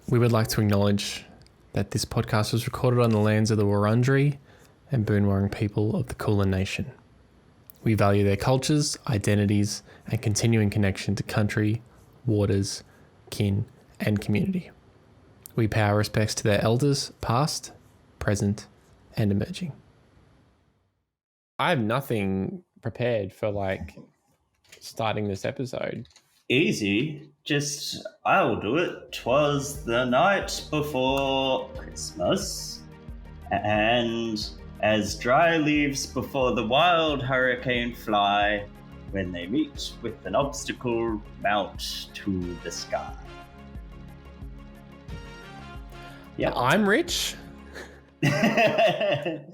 We would like to acknowledge that this podcast was recorded on the lands of the Wurundjeri and Boon Wurrung people of the Kulin Nation. We value their cultures, identities, and continuing connection to country, waters, kin, and community. We pay our respects to their elders, past, present, and emerging. I have nothing prepared for starting this episode. Easy. Just, I'll do it. 'Twas the night before Christmas, and as dry leaves before the wild hurricane fly, when they meet with an obstacle mount to the sky. Yeah, I'm rich. Their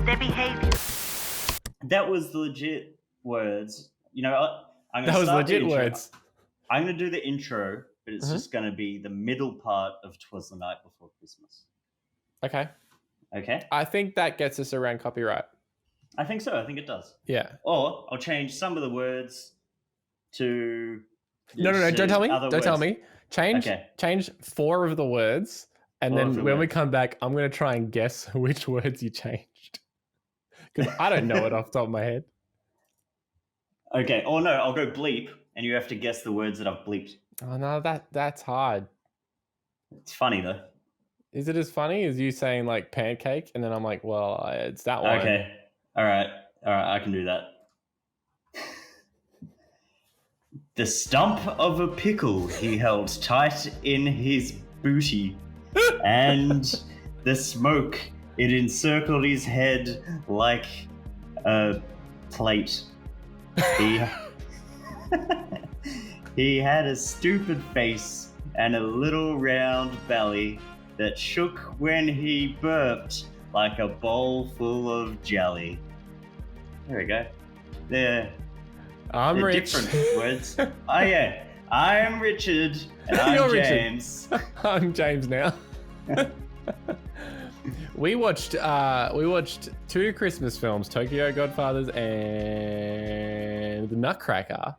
behavior. That was legit words. You know what? That was legit words. I'm going to do the intro, but it's just going to be the middle part of 'Twas the Night Before Christmas. Okay. Okay? I think that gets us around copyright. I think so. I think it does. Yeah. Or I'll change some of the words to... No, don't tell me. Don't tell me. Change 4 of the words, and then when we come back, I'm going to try and guess which words you changed. Because I don't know it off the top of my head. Okay. Or no, I'll go bleep, and you have to guess the words that I've bleeped. Oh, no, that's hard. It's funny, though. Is it as funny as you saying, pancake, and then I'm like, well, it's that one. Okay. All right, I can do that. The stump of a pickle he held tight in his booty, and the smoke, it encircled his head like a plate. He had a stupid face and a little round belly that shook when he burped like a bowl full of jelly. There we go. They're rich. Different words. Oh yeah, I'm Richard and I'm You're James. Richard. I'm James now. We watched 2 Christmas films, Tokyo Godfathers and The Nutcracker.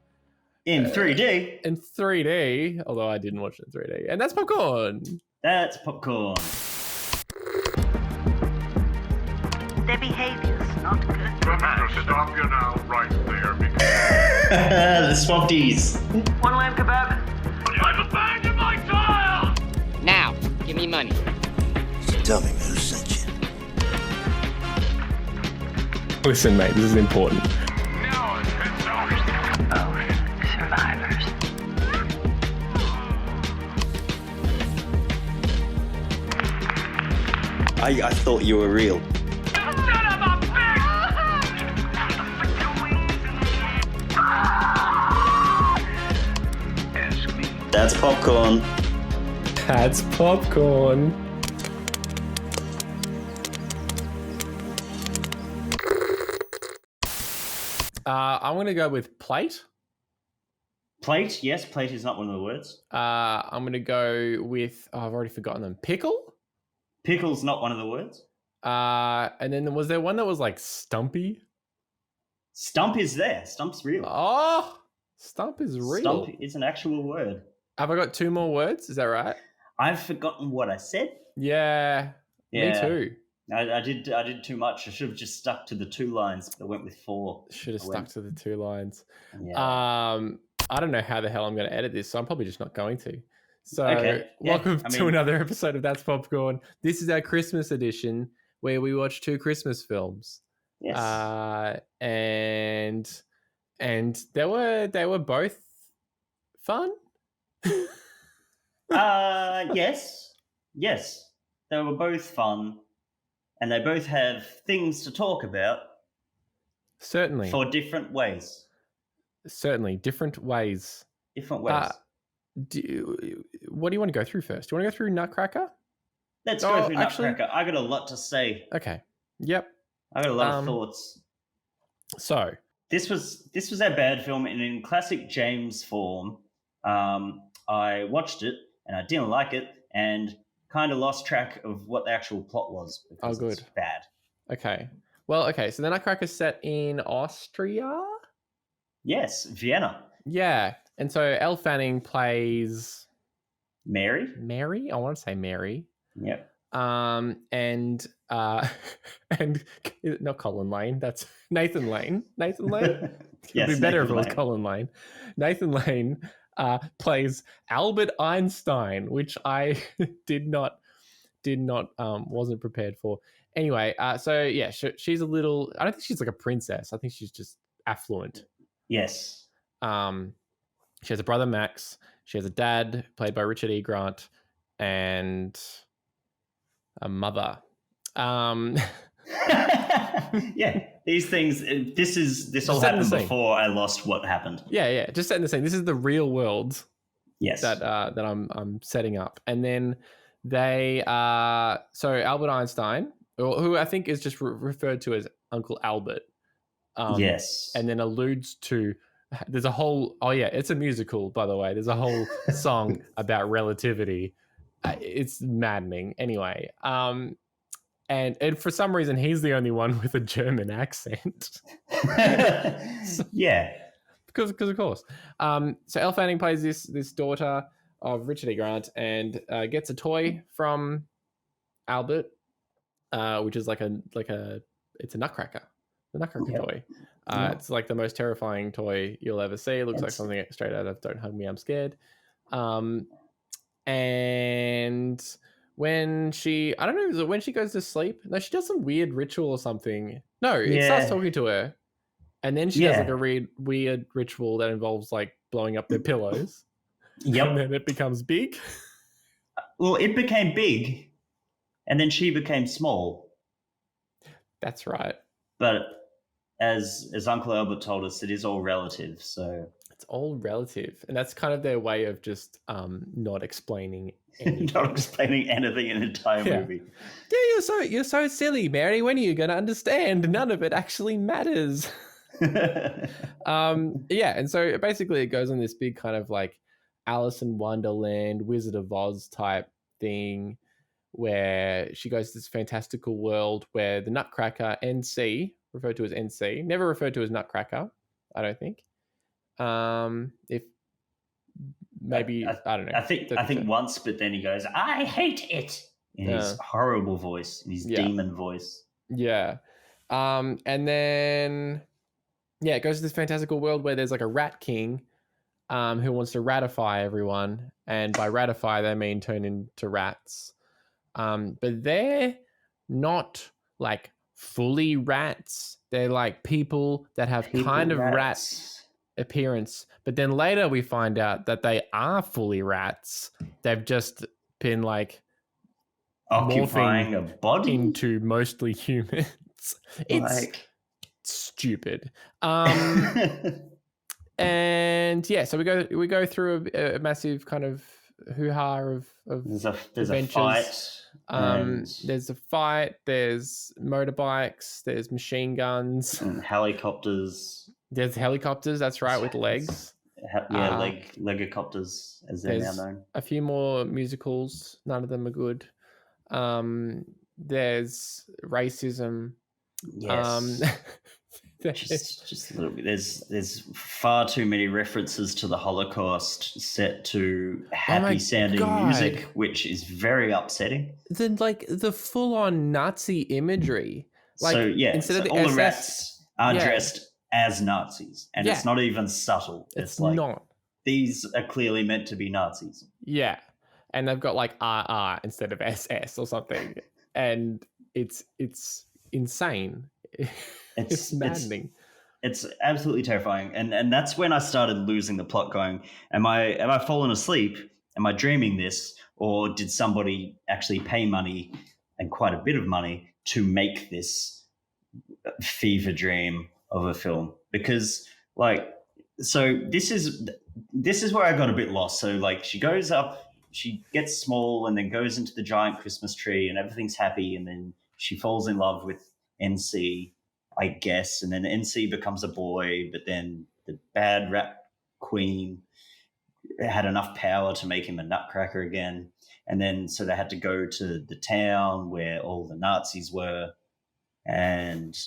In 3D. In 3D, although I didn't watch it in 3D. And that's popcorn. That's popcorn. Their behavior's not good. Commander, stop you now, right there, because The Swapties. One lamb kebab. I've abandoned my child! Now, give me money. Tell me who sent you. Listen, mate, this is important. Now it's been Survivors. I thought you were real. That's popcorn. That's popcorn. I'm going to go with plate. Plate? Yes, plate is not one of the words. I'm going to go with... Oh, I've already forgotten them. Pickle? Pickle's not one of the words. And then was there one that was stumpy? Stump is there. Stump's real. Oh, stump is real. Stump is an actual word. Have I got 2 more words? Is that right? I've forgotten what I said. Yeah. Me too. I did too much. I should have just stuck to the 2 lines. I went with 4. Should have stuck to the 2 lines. Yeah. I don't know how the hell I'm going to edit this, so I'm probably just not going to. So, welcome to another episode of That's Popcorn. This is our Christmas edition where we watch 2 Christmas films. Yes. And they were both fun. Yes. They were both fun, and they both have things to talk about. Certainly. For different ways. Certainly, different ways. Different ways. What do you want to go through first? Do you want to go through Nutcracker? Let's go through Nutcracker. I got a lot to say. Okay. Yep. I got a lot of thoughts. So this was our bad film, and in classic James form, I watched it and I didn't like it, and kind of lost track of what the actual plot was because it's bad. Okay. Well, okay. So the Nutcracker's set in Austria? Yes, Vienna. Yeah. And so Elle Fanning plays Mary? Mary. I want to say Mary. Yep. And not Colin Lane. That's Nathan Lane. Nathan Lane. Yes, It'd be better if it was Lane. Colin Lane. Nathan Lane plays Albert Einstein, which I wasn't prepared for. Anyway, so yeah, she's a little. I don't think she's like a princess. I think she's just affluent. Yes. She has a brother Max. She has a dad played by Richard E. Grant, and a mother. Yeah, these things. This all set in the happened scene. before I lost what happened. Yeah. Just setting the scene. This is the real world Yes. that I'm setting up, and then they so Albert Einstein, who I think is just referred to as Uncle Albert. Yes. And then alludes to. There's a whole. Oh yeah, it's a musical, by the way. There's a whole song about relativity. It's maddening. Anyway, and for some reason he's the only one with a German accent. Yeah. Because of course. So Elle Fanning plays this daughter of Richard E. Grant and gets a toy from Albert, which is like it's a Nutcracker. The Nutcracker toy. It's like the most terrifying toy you'll ever see. It looks like something straight out of Don't Hug Me, I'm Scared. And when she goes to sleep, no, she does some weird ritual or something. No, it starts talking to her. And then she does like a weird ritual that involves like blowing up their pillows. Yep. And then it becomes big. Well, it became big, and then she became small. That's right. But as Uncle Albert told us, it is all relative. So it's all relative, and that's kind of their way of just not explaining anything. Not explaining anything in an entire movie. Yeah, you're so silly, Mary. When are you going to understand? None of it actually matters. And so basically it goes on this big kind of like Alice in Wonderland, Wizard of Oz type thing, where she goes to this fantastical world where the Nutcracker, NC, referred to as NC, never referred to as Nutcracker, I don't think. If maybe I don't know. I think once, but then he goes, "I hate it," in his horrible voice, in his demon voice. Yeah. And then it goes to this fantastical world where there's like a rat king who wants to ratify everyone, and by ratify they mean turn into rats. But they're not like fully rats. They're like people that have kind of rat appearance. But then later we find out that they are fully rats. They've just been like occupying a body into mostly humans. It's stupid. And so we go through a massive kind of hoo-ha of there's a adventures. fight. There's a fight. There's motorbikes. There's machine guns. And helicopters. There's helicopters. That's right, with legs. Legocopters, as they're now known. A few more musicals. None of them are good. There's racism. Yes. Just a little bit. There's far too many references to the Holocaust set to happy sounding music, which is very upsetting. Then like the full on Nazi imagery. Like instead of the all SS, the rats are dressed as Nazis, and it's not even subtle. It's like not. These are clearly meant to be Nazis. Yeah. And they've got like RR instead of SS or something. And it's insane. It's maddening. It's absolutely terrifying. And that's when I started losing the plot, going, am I falling asleep? Am I dreaming this? Or did somebody actually pay money, and quite a bit of money, to make this fever dream of a film? Because this is where I got a bit lost. So like she goes up, she gets small and then goes into the giant Christmas tree and everything's happy, and then she falls in love with NC, I guess, and then NC becomes a boy, but then the bad rat queen had enough power to make him a Nutcracker again. And then so they had to go to the town where all the Nazis were and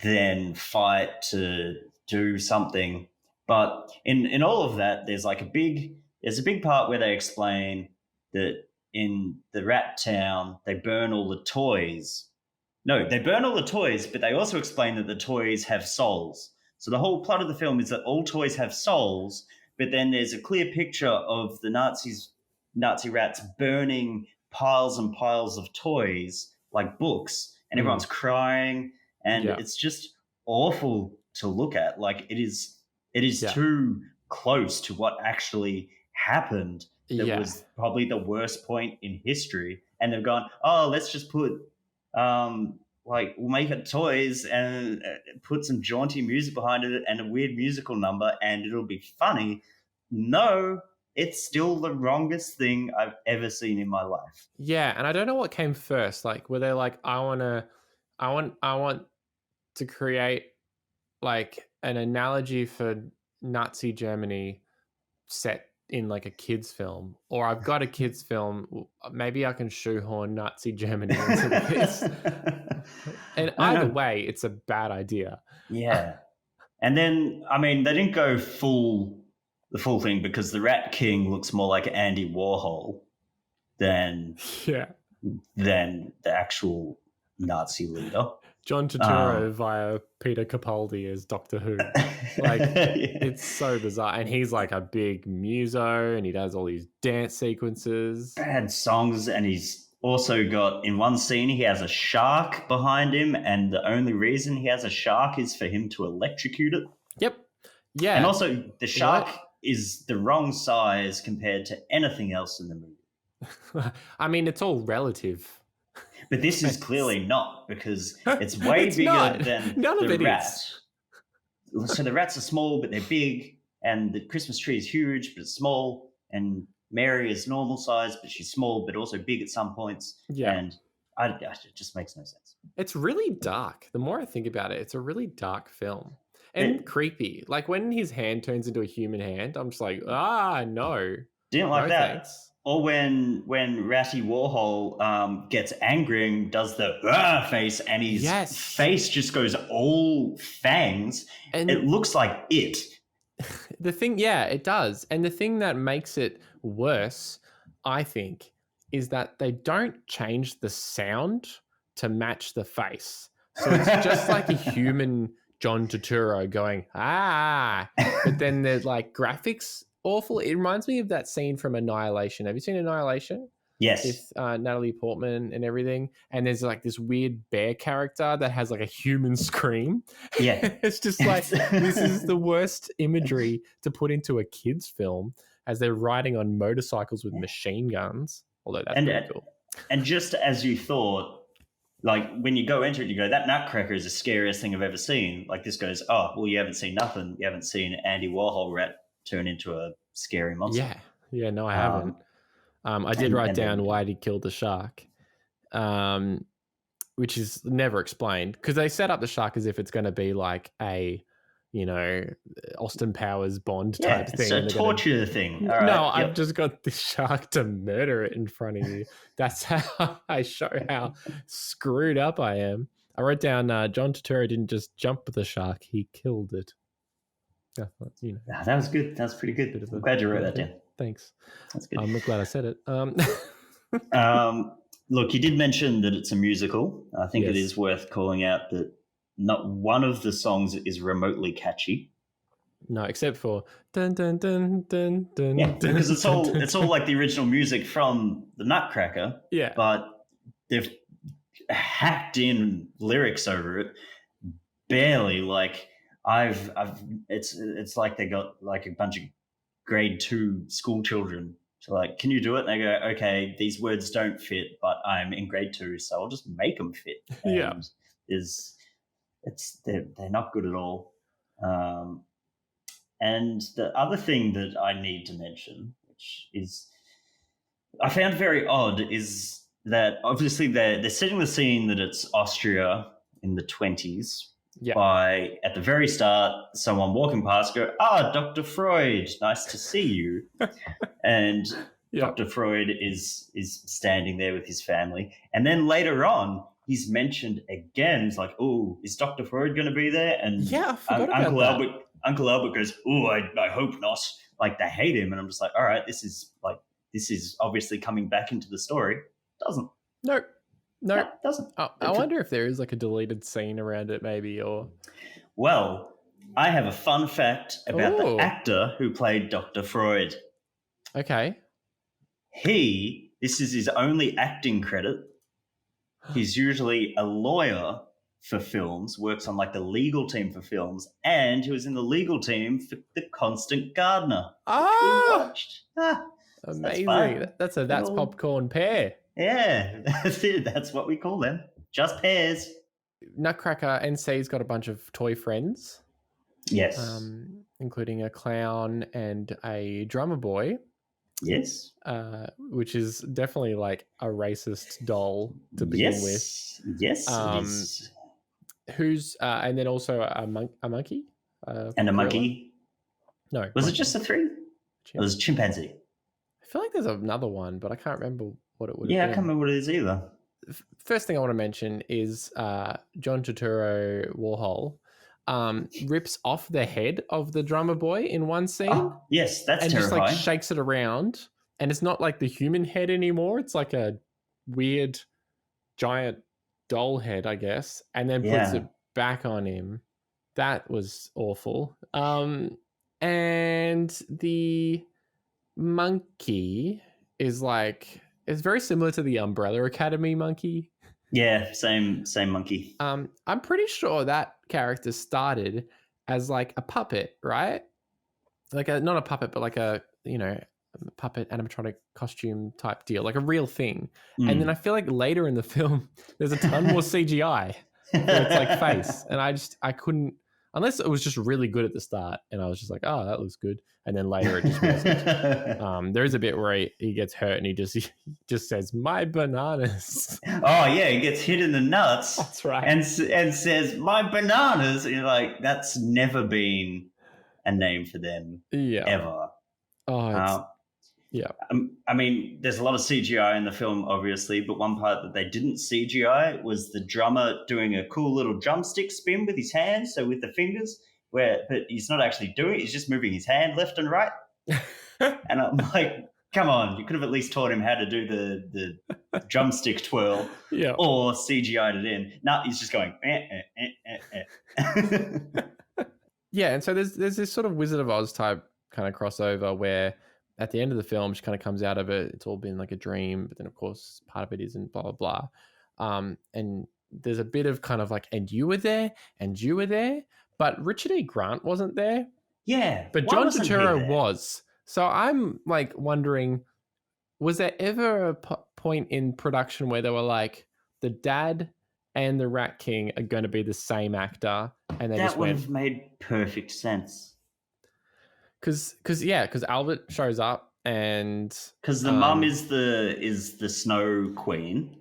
then fight to do something. But in all of that, there's a big part where they explain that in the rat town they burn all the toys. No, they burn all the toys, but they also explain that the toys have souls. So the whole plot of the film is that all toys have souls, but then there's a clear picture of the Nazi rats burning piles and piles of toys like books, and everyone's crying, and it's just awful to look at. Like it is too close to what actually happened. That was probably the worst point in history, and they've gone, oh, let's just put we'll make it toys and put some jaunty music behind it and a weird musical number and it'll be funny. No, it's still the wrongest thing I've ever seen in my life. Yeah, and I don't know what came first. Like, were they like, I want to create like an analogy for Nazi Germany set in like a kids film, or I've got a kids film, maybe I can shoehorn Nazi Germany into this. And either way, it's a bad idea. Yeah. And then, I mean, they didn't go the full thing, because the Rat King looks more like Andy Warhol than the actual Nazi leader. John Turturro via Peter Capaldi as Doctor Who. Like, it's so bizarre. And he's like a big muso, and he does all these dance sequences. Bad songs, and he's also got, in one scene, he has a shark behind him, and the only reason he has a shark is for him to electrocute it. Yep. Yeah. And also, the shark is the wrong size compared to anything else in the movie. I mean, it's all relative. But this is clearly not, because it's way bigger than the rat. So the rats are small, but they're big, and the Christmas tree is huge, but it's small, and Mary is normal size, but she's small, but also big at some points. Yeah. And it just makes no sense. It's really dark. The more I think about it, it's a really dark film. And creepy. Like when his hand turns into a human hand, I'm just like, no. Didn't like that. Thanks. Or when Ratty Warhol gets angry and does the face, and his face just goes all fangs, and it looks like it. The thing, it does. And the thing that makes it worse, I think, is that they don't change the sound to match the face. So it's just like a human John Turturro going, but then there's like graphics awful. It reminds me of that scene from Annihilation. Have you seen Annihilation? Yes. With Natalie Portman and everything. And there's like this weird bear character that has like a human scream. Yeah. It's just like, this is the worst imagery to put into a kid's film as they're riding on motorcycles with machine guns. Although that's pretty cool. And just as you thought, like when you go into it, you go, that Nutcracker is the scariest thing I've ever seen. Like this goes, oh, well, you haven't seen nothing. You haven't seen Andy Warhol rat turn into a scary monster. Yeah, no, I haven't. I did write down why he killed the shark, which is never explained, because they set up the shark as if it's going to be like a, Austin Powers Bond type thing. It's a torture thing. All right, no, I've just got the shark to murder it in front of you. That's how I show how screwed up I am. I wrote down John Turturro didn't just jump the shark, he killed it. That was good. That was pretty good. I'm glad you wrote that down. Thanks. That's good. I'm glad I said it. Look, you did mention that it's a musical. I think it is worth calling out that not one of the songs is remotely catchy. No, except for dun dun dun dun dun. Yeah, because it's all like the original music from the Nutcracker. Yeah, but they've hacked in lyrics over it. Barely. Like it's like they got like a bunch of grade 2 school children. So like, can you do it? And they go, okay, these words don't fit, but I'm in grade 2, so I'll just make them fit. And they're not good at all. And the other thing that I need to mention, which is I found very odd, is that obviously they're setting the scene that it's Austria in the 20s. Yeah. By at the very start, someone walking past go, Dr. Freud, nice to see you. And Dr. Freud is standing there with his family. And then later on, he's mentioned again. It's like, oh, is Dr. Freud going to be there? And Yeah, I forgot about that. Uncle Albert goes, oh, I hope not. Like, they hate him. And I'm just like, all right, this is obviously coming back into the story. Doesn't. No, doesn't. I wonder if there is like a deleted scene around it, maybe, or. Well, I have a fun fact about the actor who played Dr. Freud. Okay. This is his only acting credit. He's usually a lawyer for films, works on like the legal team for films, and he was in the legal team for The Constant Gardener. Ah! Watched. Amazing. That's popcorn pear. Yeah, that's it. That's what we call them. Just pears. Nutcracker NC's got a bunch of toy friends. Yes. Including a clown and a drummer boy. Yes. Which is definitely like a racist doll to begin with. Yes, it is. Who's and then also a monkey? And a monkey? No. Was it just the three? It was chimpanzee. I feel like there's another one, but I can't remember what it would Yeah, have I been. can't remember what it is either. First thing I want to mention is John Turturro Warhol rips off the head of the drummer boy in one scene. Oh, yes, that's and terrifying. And just like shakes it around. And it's not like the human head anymore. It's like a weird giant doll head, I guess. And then puts it back on him. That was awful. And the monkey is like, it's very similar to the Umbrella Academy monkey. Yeah, same monkey. I'm pretty sure that character started as like a puppet, right? Like not a puppet, but like a puppet animatronic costume type deal, like a real thing. And then I feel like later in the film, there's a ton more CGI for its like face, and I couldn't, unless it was just really good at the start, and I was just like, oh, that looks good, and then later it just wasn't. There is a bit where he gets hurt and he just says, "My bananas." Oh yeah, he gets hit in the nuts. That's right, and says, "My bananas." And you're like, that's never been a name for them ever. Oh, yeah. I mean, there's a lot of CGI in the film, obviously, but one part that they didn't CGI was the drummer doing a cool little drumstick spin with his hands, so with the fingers, but he's not actually doing it, he's just moving his hand left and right. And I'm like, come on, you could have at least taught him how to do the drumstick twirl or CGI'd it in. No, he's just going, Yeah, and so there's this sort of Wizard of Oz type kind of crossover where at the end of the film she kind of comes out of it, it's all been like a dream, but then of course part of it isn't, blah blah blah. And there's a bit of kind of like, and you were there, but Richard E. Grant wasn't there. Yeah, but John Turturro was. So I'm like wondering, was there ever a point in production where they were like, the dad and the Rat King are going to be the same actor, and they just went, would have made perfect sense. Because Albert shows up, and because the mum is the Snow Queen,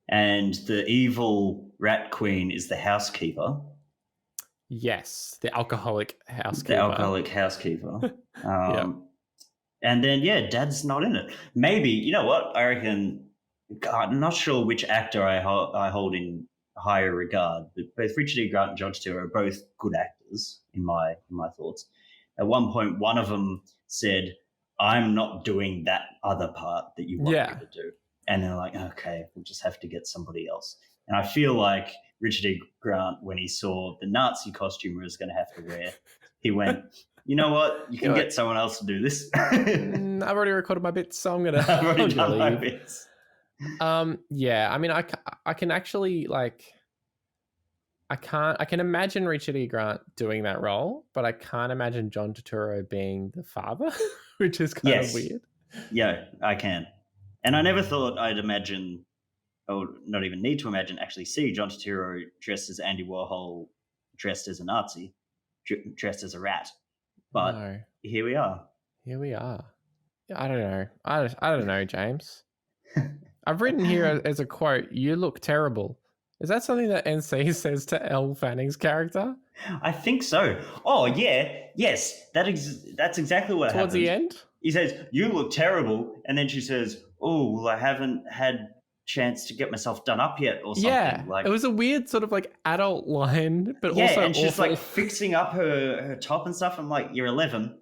and the evil Rat Queen is the housekeeper. Yes, the alcoholic housekeeper. And then Dad's not in it. Maybe, you know what? I reckon. God, I'm not sure which actor I hold in higher regard, but both Richard E. Grant and John Turturro are both good actors in my thoughts. At one point, one of them said, "I'm not doing that other part that you want me to do," and they're like, "Okay, we'll just have to get somebody else." And I feel like Richard E. Grant, when he saw the Nazi costume he was going to have to wear, he went, "You know what? You can get someone else to do this." I've already recorded my bits, so I'm gonna. I've already done my bits. I mean, I can actually like, I can imagine Richard E. Grant doing that role, but I can't imagine John Turturro being the father, which is kind of weird. Yeah, I can. And I never thought I'd imagine, or not even need to imagine, actually see John Turturro dressed as Andy Warhol, dressed as a Nazi, dressed as a rat. But here we are. I don't know. I don't know, James. I've written here as a quote, "You look terrible." Is that something that NC says to Elle Fanning's character? I think so. Oh, yeah. Yes. That's exactly what happens. Towards the end? He says, "You look terrible." And then she says, "Oh, well, I haven't had chance to get myself done up yet or something. Yeah, like it was a weird sort of like adult line, but yeah, also and she's awful. like fixing up her top and stuff. I'm like, you're 11.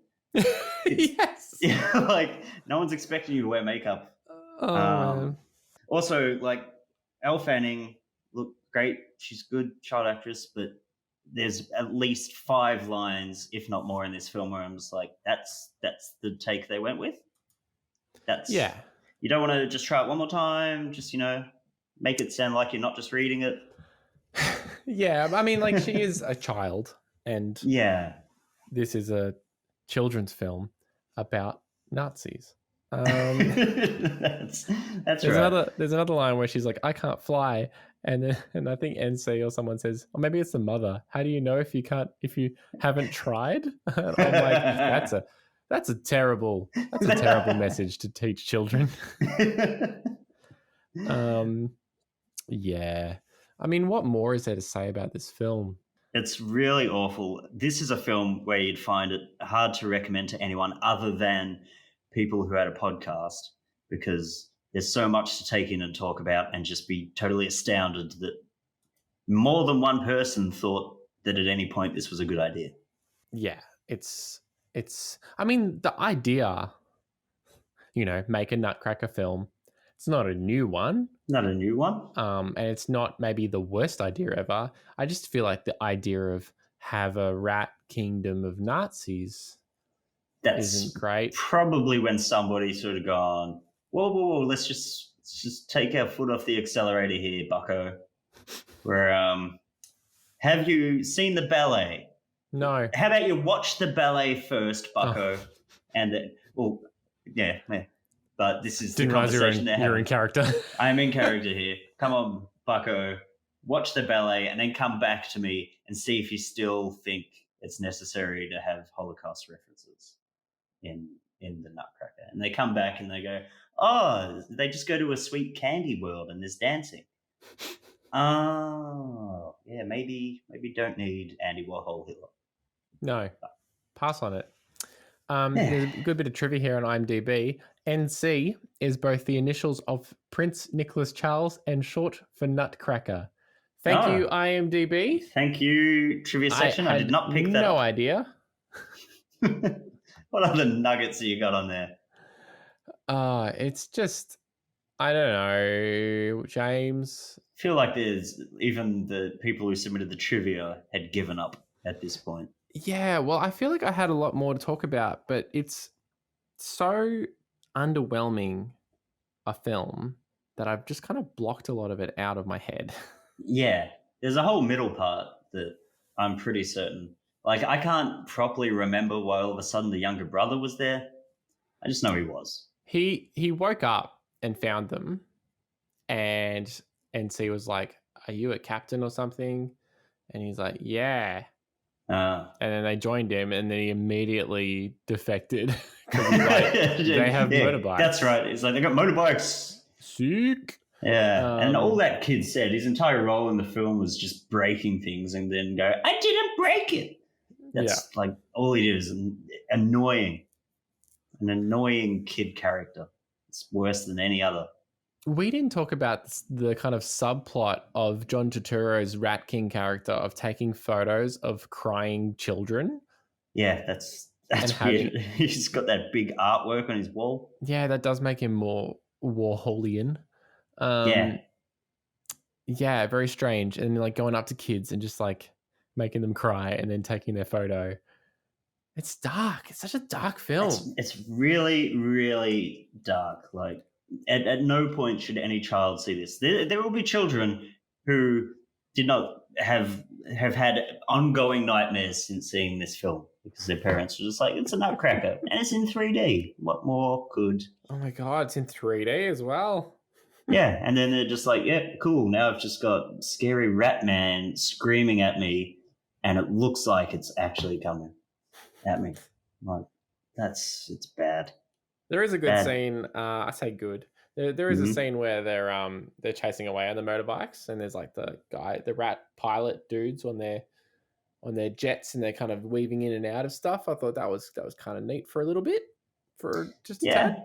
Yes. Yeah, like no one's expecting you to wear makeup. Oh man. Also, like Elle Fanning, look great. She's a good child actress, but there's at least 5 lines, if not more, in this film where I'm just like, that's the take they went with. That's Yeah. You don't want to just try it one more time. Just make it sound like you're not just reading it. Yeah, I mean, like she is a child, and Yeah, this is a children's film about Nazis. that's There's right. another line where she's like, "I can't fly," and I think NC or someone says, or maybe it's the mother. How do you know if you haven't tried? I'm like, that's a terrible message to teach children. Yeah. I mean, what more is there to say about this film? It's really awful. This is a film where you'd find it hard to recommend to anyone other than people who had a podcast, because there's so much to take in and talk about and just be totally astounded that more than one person thought that at any point this was a good idea. Yeah, it's I mean, the idea, make a Nutcracker film. It's not a new one. Not a new one. And it's not maybe the worst idea ever. I just feel like the idea of have a rat kingdom of Nazis isn't great. Probably when somebody sort of gone, whoa, let's just take our foot off the accelerator here, bucko. Where have you seen the ballet? No. How about you watch the ballet first, bucko, and then yeah. But this is Didn't the conversation you're in character. I'm in character here. Come on, bucko. Watch the ballet and then come back to me and see if you still think it's necessary to have Holocaust references in the Nutcracker. And they come back and they go, oh, they just go to a sweet candy world and there's dancing. Oh, yeah, maybe don't need Andy Warhol Hitler. No, pass on it. There's a good bit of trivia here on IMDb. NC is both the initials of Prince Nicholas Charles and short for Nutcracker. Thank you, IMDb. Thank you, trivia section. I did not pick that up. No idea. What other nuggets have you got on there? It's just, I don't know, James. I feel like there's even the people who submitted the trivia had given up at this point. Yeah, well, I feel like I had a lot more to talk about, but it's so underwhelming a film that I've just kind of blocked a lot of it out of my head. Yeah, there's a whole middle part that I'm pretty certain. Like, I can't properly remember why all of a sudden the younger brother was there. I just know he was. He woke up and found them, and NC was like, "Are you a captain or something?" And he's like, "Yeah." And then they joined him, and then he immediately defected because they have motorbikes. That's right. It's like they got motorbikes. Sick. Yeah, and all that kid said, his entire role in the film was just breaking things and then go, "I didn't break it." That's like all he did is annoying. An annoying kid character. It's worse than any other. We didn't talk about the kind of subplot of John Turturro's Rat King character of taking photos of crying children. Yeah, that's weird. He's got that big artwork on his wall. Yeah, that does make him more Warholian. Yeah, very strange. And like going up to kids and just like making them cry and then taking their photo. It's dark. It's such a dark film. It's really, really dark. Like at no point should any child see this. There will be children who did not have had ongoing nightmares since seeing this film because their parents were just like, it's a Nutcracker and it's in 3D. What more could? Oh my God, it's in 3D as well. Yeah, and then they're just like, yeah, cool. Now I've just got scary rat man screaming at me and it looks like it's actually coming at me. Like, it's bad. There is a good scene. I say good. There is a scene where they're chasing away on the motorbikes, and there's like the rat pilot dudes on their jets, and they're kind of weaving in and out of stuff. I thought that was kind of neat for a little bit, for just a tad.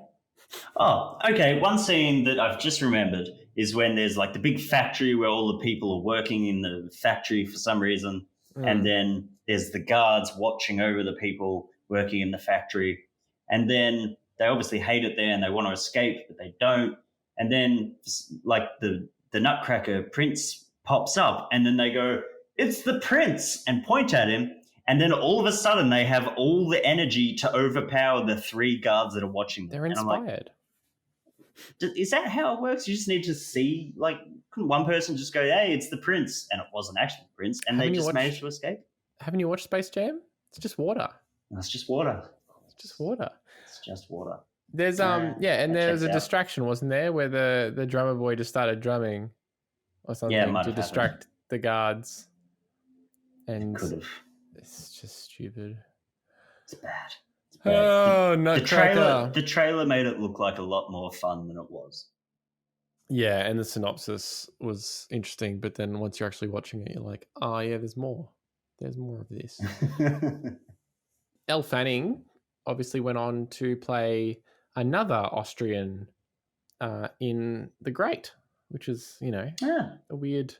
Oh, okay. One scene that I've just remembered is when there's like the big factory where all the people are working in the factory for some reason. And then there's the guards watching over the people working in the factory. And then they obviously hate it there and they want to escape, but they don't. And then like the Nutcracker prince pops up and then they go, "It's the prince," and point at him. And then all of a sudden they have all the energy to overpower the three guards that are watching them. They're inspired. Is that how it works? You just need to see, like, couldn't one person just go, "Hey, it's the prince," and it wasn't actually the prince, and they just managed to escape? Haven't you watched Space Jam? It's just water. No, it's just water. It's just water. It's just water. There's and there was a distraction, wasn't there, where the drummer boy just started drumming or something to distract the guards. And could have. It's just stupid. It's bad. Oh, Nutcracker. The trailer made it look like a lot more fun than it was. Yeah, and the synopsis was interesting, but then once you're actually watching it, you're like, oh yeah, there's more. There's more of this. Elle Fanning obviously went on to play another Austrian in The Great, which is, a weird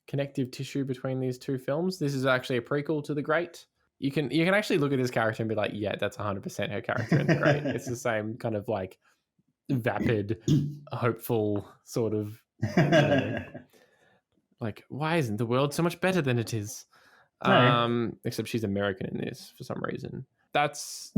connective tissue between these two films. This is actually a prequel to The Great. You can actually look at this character and be like, yeah, that's 100% her character in The Great. It's the same kind of like vapid, hopeful sort of, like, why isn't the world so much better than it is? Except she's American in this for some reason. That's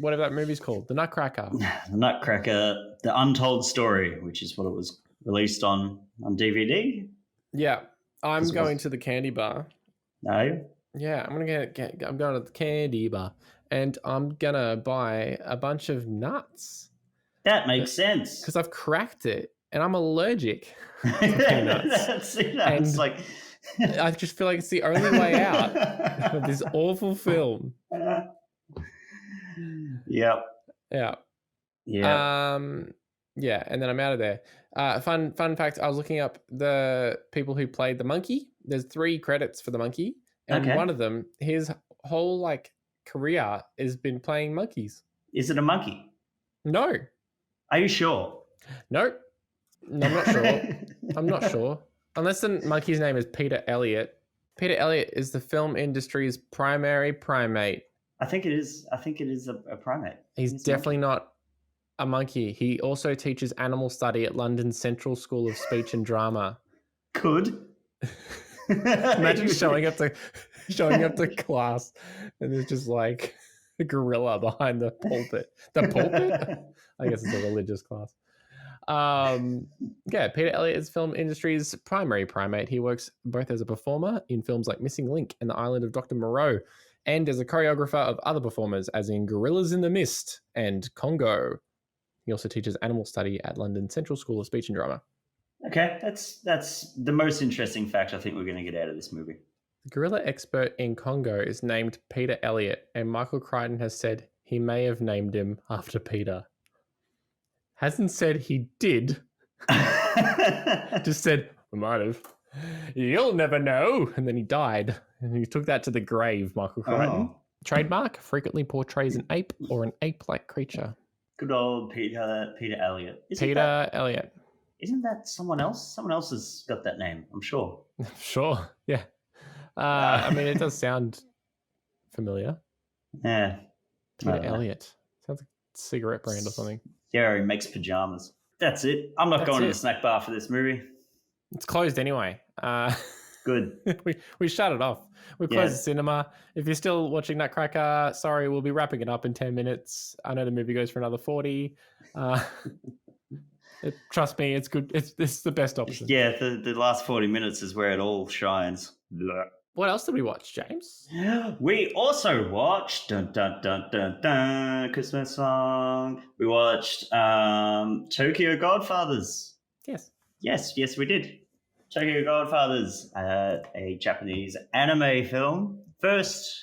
whatever that movie's called, The Nutcracker. The Nutcracker, The Untold Story, which is what it was released on DVD. Yeah. I'm going to the candy bar. No. Yeah, I'm going to the candy bar and I'm going to buy a bunch of nuts. That makes sense. Because I've cracked it and I'm allergic to peanuts. It's like... I just feel like it's the only way out of this awful film. Yep. Yeah. Yeah. Yeah, and then I'm out of there. Fun fact, I was looking up the people who played the monkey. There's 3 credits for the monkey. And one of them, his whole like career has been playing monkeys. Is it a monkey? No. Are you sure? Nope. No, I'm not sure. I'm not sure. Unless the monkey's name is Peter Elliott. Peter Elliott is the film industry's primary primate. I think it is a primate. He's definitely not a monkey. He also teaches animal study at London's Central School of Speech and Drama. Could. Imagine showing up to class and there's just like a gorilla behind the pulpit. The pulpit? I guess it's a religious class. Peter Elliott is film industry's primary primate. He works both as a performer in films like Missing Link and The Island of Dr. Moreau, and as a choreographer of other performers, as in Gorillas in the Mist and Congo. He also teaches animal study at London Central School of Speech and Drama. Okay, that's the most interesting fact I think we're going to get out of this movie. The gorilla expert in Congo is named Peter Elliott, and Michael Crichton has said he may have named him after Peter. Hasn't said he did. Just said, I might have. You'll never know. And then he died. And he took that to the grave, Michael Crichton. Oh. Trademark, frequently portrays an ape or an ape-like creature. Good old Peter Elliott. Elliott. Isn't that someone else? Someone else has got that name, I'm sure. Sure, yeah. I mean, it does sound familiar. Yeah. Peter Elliott. Sounds like a cigarette brand or something. Yeah, he makes pajamas. That's it. I'm not going to the snack bar for this movie. It's closed anyway. Good. we shut it off. We closed the cinema. If you're still watching Nutcracker, sorry, we'll be wrapping it up in 10 minutes. I know the movie goes for another 40. Trust me, it's good. It's the best option. Yeah, the last 40 minutes is where it all shines. Blah. What else did we watch, James? We also watched dun dun dun dun dun Christmas song. We watched Tokyo Godfathers. Yes, we did. Tokyo Godfathers, a Japanese anime film. First,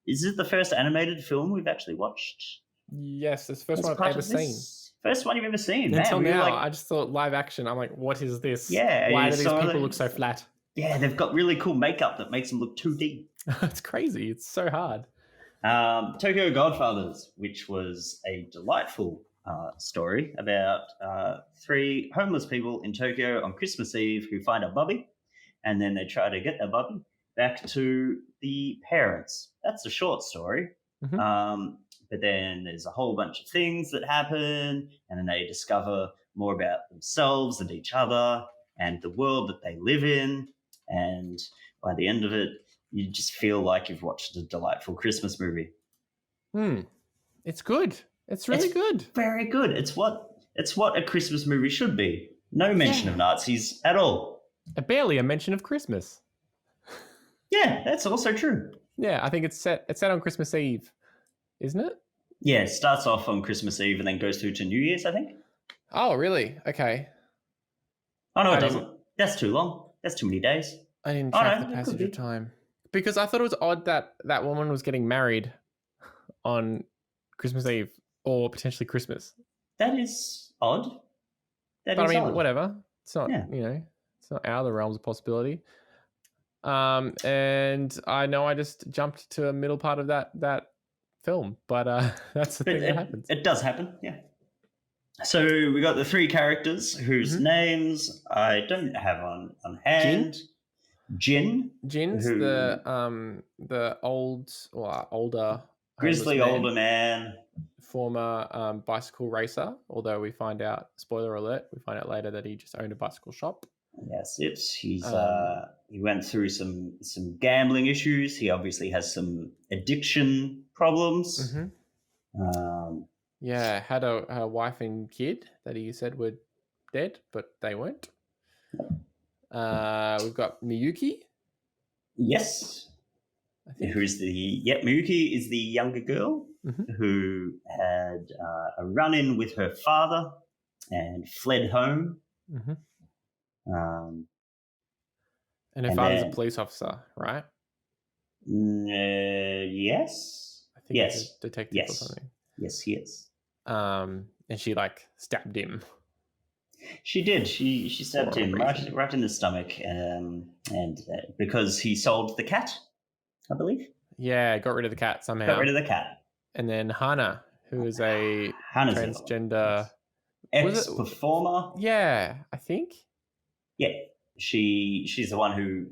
is it the first animated film we've actually watched? Yes, it's the first one I've ever seen. First one you've ever seen. Until now, I just thought live action. I'm like, what is this? Yeah. Why do these people look so flat? Yeah, they've got really cool makeup that makes them look 2D. It's crazy. It's so hard. Tokyo Godfathers, which was a delightful story about three homeless people in Tokyo on Christmas Eve who find a bubby, and then they try to get their bubby back to the parents. That's a short story. Mhm. But then there's a whole bunch of things that happen, and then they discover more about themselves and each other and the world that they live in. And by the end of it, you just feel like you've watched a delightful Christmas movie. It's good. It's really good. Very good. It's what a Christmas movie should be. No mention of Nazis at all. Barely a mention of Christmas. Yeah, that's also true. Yeah, I think it's set on Christmas Eve, isn't it? Yeah, it starts off on Christmas Eve and then goes through to New Year's, I think. Oh, really? Okay. Oh, no, it doesn't. That's too long. That's too many days. I didn't track the passage of time. Because I thought it was odd that that woman was getting married on Christmas Eve or potentially Christmas. That is odd. But I mean, whatever. It's not, it's not out of the realms of possibility. And I know I just jumped to a middle part of that film, but that's the thing that happens. It does happen, yeah. So we got the three characters whose names I don't have on hand. Jin's the older grizzly older man, former bicycle racer. Although we find out, spoiler alert, we find out later that he just owned a bicycle shop. Yes, he went through some gambling issues. He obviously has some addiction problems. Had a wife and kid that he said were dead, but they weren't. We've got Miyuki. Yes. Miyuki is the younger girl who had a run-in with her father and fled home. And her father's a police officer, right? Yes. I think he's a detective or something. Yes, he is. And she stabbed him. She did. She stabbed him right in the stomach, and because he sold the cat, I believe. Yeah, got rid of the cat somehow. Got rid of the cat. And then Hana, who is a transgender ex-performer. Yeah, I think. Yeah, she's the one who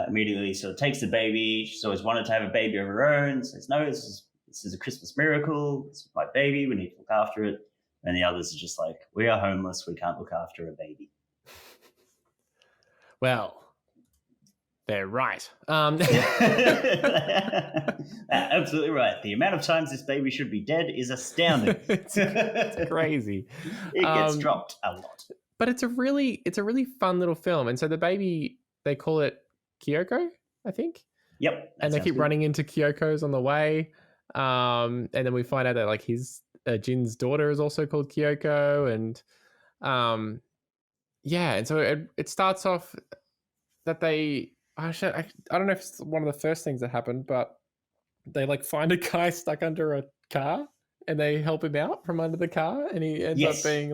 immediately sort of takes the baby. She's always wanted to have a baby of her own. Says, no, this is a Christmas miracle. It's my baby. We need to look after it. And the others are just like, we are homeless. We can't look after a baby. Well, they're right. Absolutely right. The amount of times this baby should be dead is astounding. It's crazy. It gets dropped a lot. But it's a really fun little film. And so the baby, they call it Kyoko, I think. Yep. And they keep running into Kyoko's on the way. And then we find out that Jin's daughter is also called Kyoko. And and so it starts off that I don't know if it's one of the first things that happened, but they find a guy stuck under a car and they help him out from under the car, and he ends up being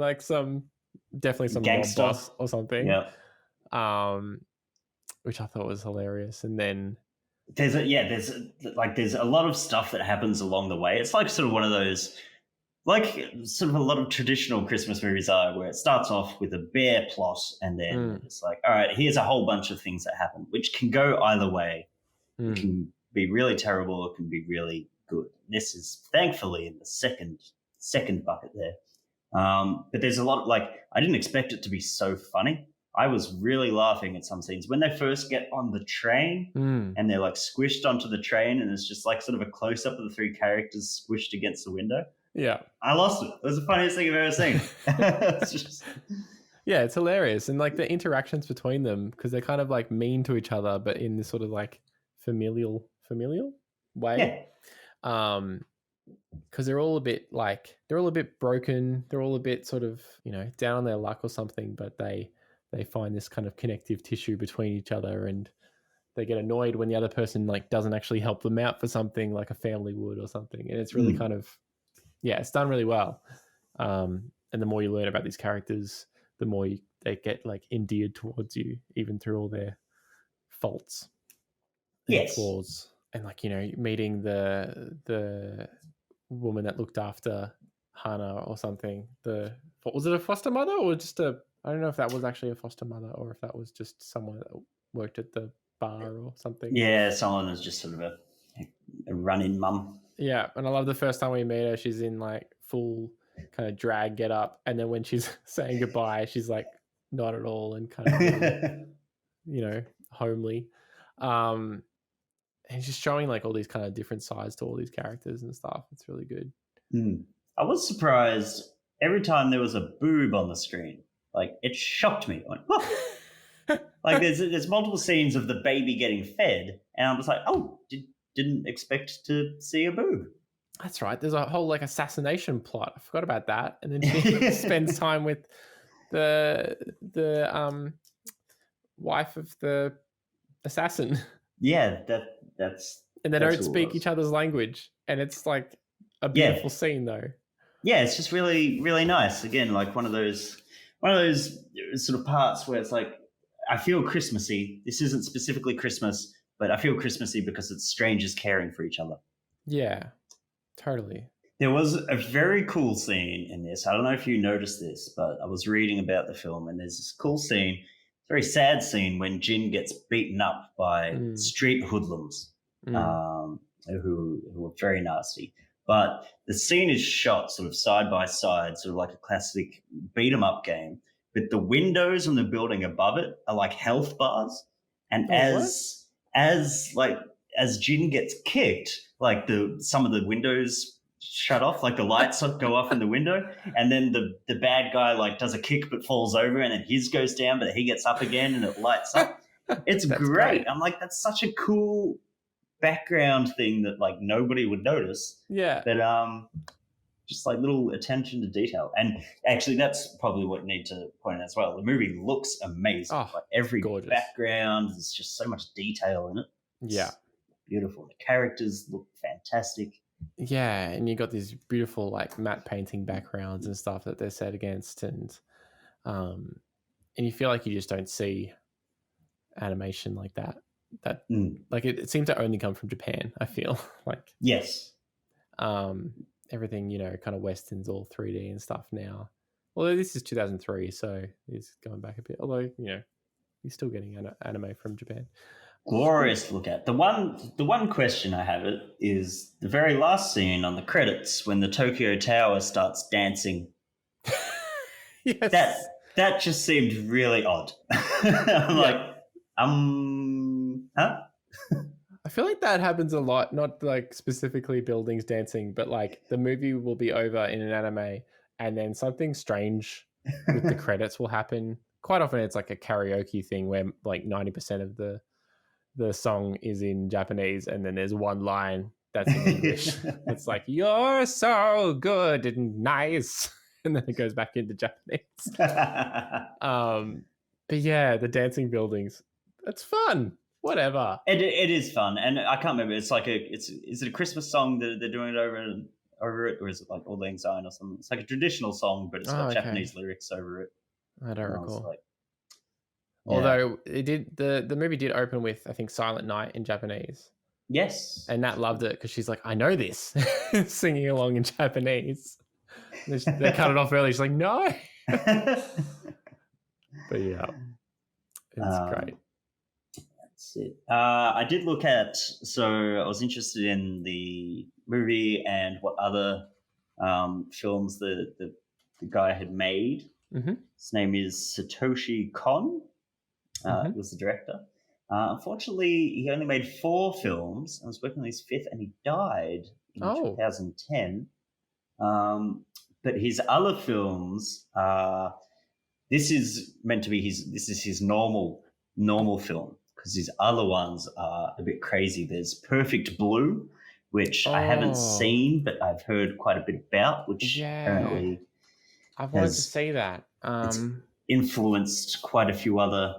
definitely some gangster mob boss or something. Yeah. Which I thought was hilarious. And then there's a lot of stuff that happens along the way. It's sort of one of those, sort of a lot of traditional Christmas movies are, where it starts off with a bare plot and then it's all right, here's a whole bunch of things that happen, which can go either way. It can be really terrible. It can be really good. This is thankfully in the second bucket there. But there's a lot I didn't expect it to be so funny. I was really laughing at some scenes when they first get on the train and they're squished onto the train, and it's just sort of a close up of the three characters squished against the window. Yeah. I lost it. It was the funniest thing I've ever seen. Yeah, it's hilarious. And the interactions between them, because they're kind of mean to each other, but in this sort of familial way. Yeah. Because they're all a bit broken. They're all a bit sort of, down on their luck or something, but they find this kind of connective tissue between each other, and they get annoyed when the other person doesn't actually help them out for something like a family would or something. And it's really kind of, it's done really well. And the more you learn about these characters, the more they get endeared towards you, even through all their faults and flaws. And meeting the woman that looked after Hannah or something. Was it a foster mother or just a? I don't know if that was actually a foster mother or if that was just someone that worked at the bar or something. Yeah, someone is just sort of a run-in mum. Yeah, and I love the first time we meet her. She's in like full kind of drag get up, and then when she's saying goodbye, she's like not at all and kind of homely. And just showing like all these kind of different sides to all these characters and stuff. It's really good. I was surprised every time there was a boob on the screen. Like, it shocked me. I went, oh. Like, there's multiple scenes of the baby getting fed, and I was like, oh, didn't expect to see a boob. That's right. There's a whole like assassination plot. I forgot about that. And then she spends time with the wife of the assassin. Yeah, that's. And they don't speak each other's language, and it's like a beautiful scene, though. Yeah, it's just really, really nice. Again, like one of those sort of parts where it's like, I feel Christmassy. This isn't specifically Christmas, but I feel Christmassy because it's strangers caring for each other. Yeah, totally. There was a very cool scene in this. I don't know if you noticed this, but I was reading about the film, and there's this cool scene, very sad scene, when Jin gets beaten up by street hoodlums who are very nasty. But the scene is shot sort of side by side, sort of like a classic beat 'em up game. But the windows on the building above it are like health bars, and as Jin gets kicked, like some of the windows shut off, like the lights go off in the window, and then the bad guy like does a kick but falls over, and then his goes down, but he gets up again and it lights up. It's great. I'm like, that's such a cool background thing that like nobody would notice. Yeah. But just like little attention to detail. And actually that's probably what I need to point out as well. The movie looks amazing. Oh, like every gorgeous background, there's just so much detail in it. It's beautiful. The characters look fantastic. Yeah, and you got these beautiful like matte painting backgrounds and stuff that they're set against, and you feel like you just don't see animation like that. Like it seems to only come from Japan. I feel like yes, everything kind of Western's all 3D and stuff now. Although this is 2003, so it's going back a bit. Although you're still getting anime from Japan. Glorious to look at. The one question I have is the very last scene on the credits when the Tokyo Tower starts dancing. Yes. That just seemed really odd. I'm like, huh? I feel like that happens a lot, not like specifically buildings dancing, but like the movie will be over in an anime and then something strange with the credits will happen. Quite often it's like a karaoke thing where like 90% of the song is in Japanese and then there's one line that's in English. It's like, you're so good and nice. And then it goes back into Japanese. But yeah, the dancing buildings, that's fun. Whatever. It is fun. And I can't remember. It's like is it a Christmas song that they're doing it over it, or is it like Auld Lang Syne or something? It's like a traditional song, but it's got Japanese lyrics over it. I don't recall. Like, although it did, the movie did open with, I think, Silent Night in Japanese. Yes. And Nat loved it because she's like, I know this, singing along in Japanese. They cut it off early. She's like, no. But yeah, it's great. That's it. I did look at, so I was interested in the movie and what other films the guy had made. Mm-hmm. His name is Satoshi Kon. He was the director. Unfortunately, he only made 4 films. I was working on his 5th, and he died in 2010. But his other films, this is meant to be his normal film, because his other ones are a bit crazy. There's Perfect Blue, which I haven't seen, but I've heard quite a bit about, which apparently I've wanted to see that. It's influenced quite a few other.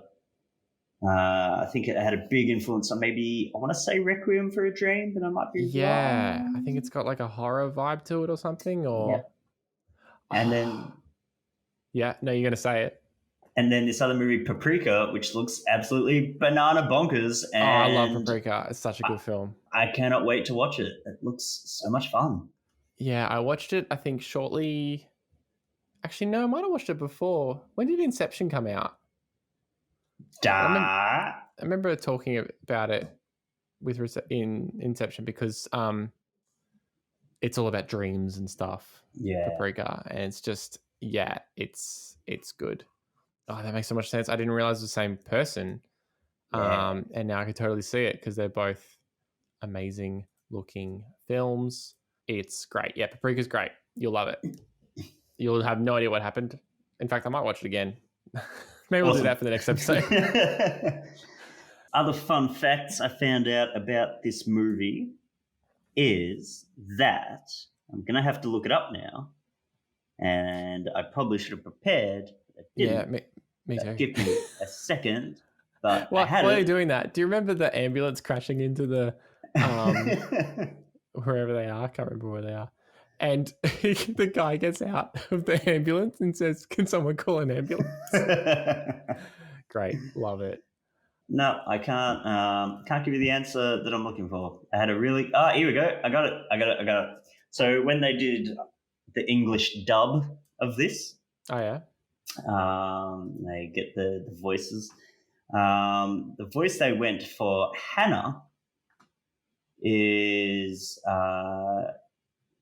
I think it had a big influence on maybe, I want to say Requiem for a Dream, but I might be wrong. I think it's got like a horror vibe to it or something. Or and then you're going to say it. And then this other movie, Paprika, which looks absolutely banana bonkers. And I love Paprika. It's such a good film. I cannot wait to watch it. It looks so much fun. Yeah, I watched it, I think, shortly. Actually, no, I might have watched it before. When did Inception come out? I remember talking about it in Inception because it's all about dreams and stuff. Yeah. Paprika, and it's just it's good. Oh, that makes so much sense. I didn't realize it was the same person. Yeah. And now I can totally see it because they're both amazing looking films. It's great. Yeah, Paprika's great. You'll love it. You'll have no idea what happened. In fact, I might watch it again. Maybe we'll do that for the next episode. Other fun facts I found out about this movie is that I'm going to have to look it up now. And I probably should have prepared. But I didn't. Yeah, me too. Give me a second. But While you're doing that, do you remember the ambulance crashing into the wherever they are? I can't remember where they are. And the guy gets out of the ambulance and says, "Can someone call an ambulance?" Great, love it. No, I can't give you the answer that I'm looking for. I had a really here we go. I got it. So when they did the English dub of this, Oh yeah, they get the voices. The voice they went for Hannah is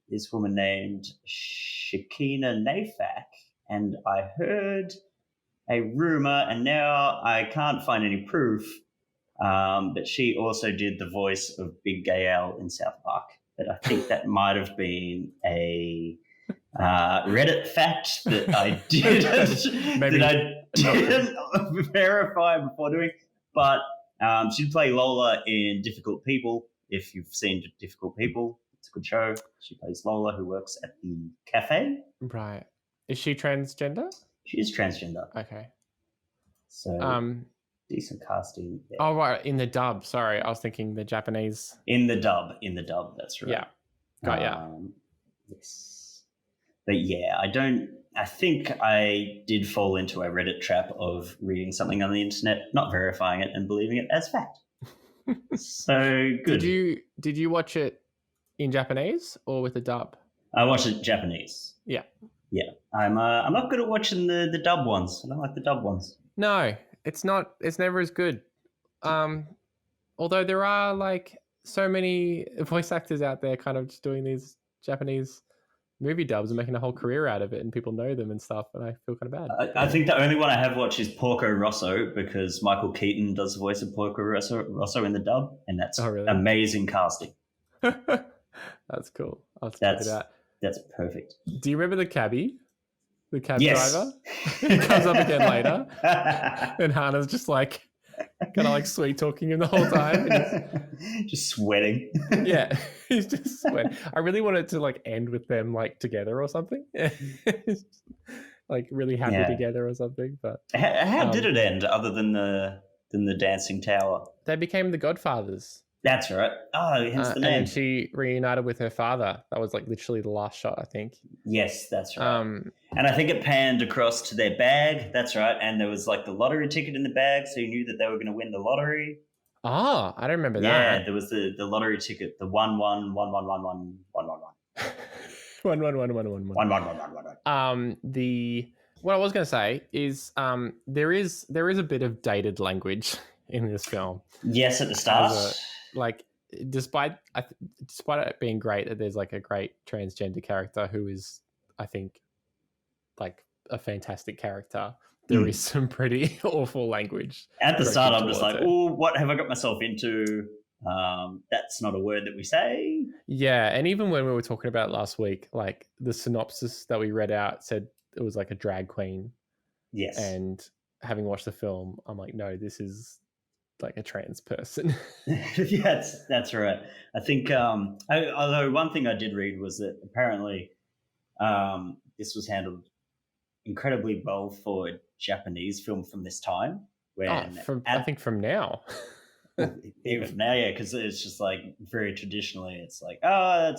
this woman named Shakina Nafak, and I heard a rumor, and now I can't find any proof, but she also did the voice of Big Gay Al in South Park. But I think that might have been a Reddit fact that I didn't verify before doing. But she'd play Lola in Difficult People. If you've seen Difficult People, it's a good show. She plays Lola, who works at the cafe. right. Is she transgender? She is transgender. Okay. So decent casting there. Oh right, in the dub. Sorry, I was thinking the Japanese. In the dub, that's right. Yeah, got ya. Yes. But yeah, I think I did fall into a Reddit trap of reading something on the internet, not verifying it and believing it as fact. So good. Did you watch it in Japanese or with the dub? I watched it Japanese. Yeah. Yeah. I'm not good at watching the dub ones. I don't like the dub ones. No, it's not. It's never as good. Although there are like so many voice actors out there kind of just doing these Japanese movie dubs and making a whole career out of it, and people know them and stuff, and I feel kind of bad. I think the only one I have watched is Porco Rosso, because Michael Keaton does the voice of Porco Rosso in the dub, and that's amazing casting. That's cool. I'll check it out. That's perfect. Do you remember the cabbie? The cab Yes. driver? He comes up again later, and Hannah's just like kind of like sweet talking him the whole time. And just sweating. Yeah, he's just sweating. I really wanted to like end with them like together or something. Like really happy together or something. But how did it end other than the dancing tower? They became the Godfathers. That's right. Oh, hence the name. And she reunited with her father. That was like literally the last shot, I think. Yes, that's right. And I think it panned across to their bag. That's right. And there was like the lottery ticket in the bag, so you knew that they were going to win the lottery. Oh, I don't remember that. Yeah, there was the lottery ticket, the 111111111. 1111111. What I was going to say is there is a bit of dated language in this film. Yes, at the start. Despite it being great that there's like a great transgender character who is, I think, like a fantastic character, there is some pretty awful language. At the start, I'm just like, oh, what have I got myself into? That's not a word that we say. Yeah, and even when we were talking about it last week, like the synopsis that we read out said it was like a drag queen. Yes. And having watched the film, I'm like, no, this is like a trans person. Yes, that's right. I think, although one thing I did read was that apparently this was handled incredibly well for a Japanese film from this time. I think from now. Even now, yeah, because it's just like very traditionally, it's like, oh,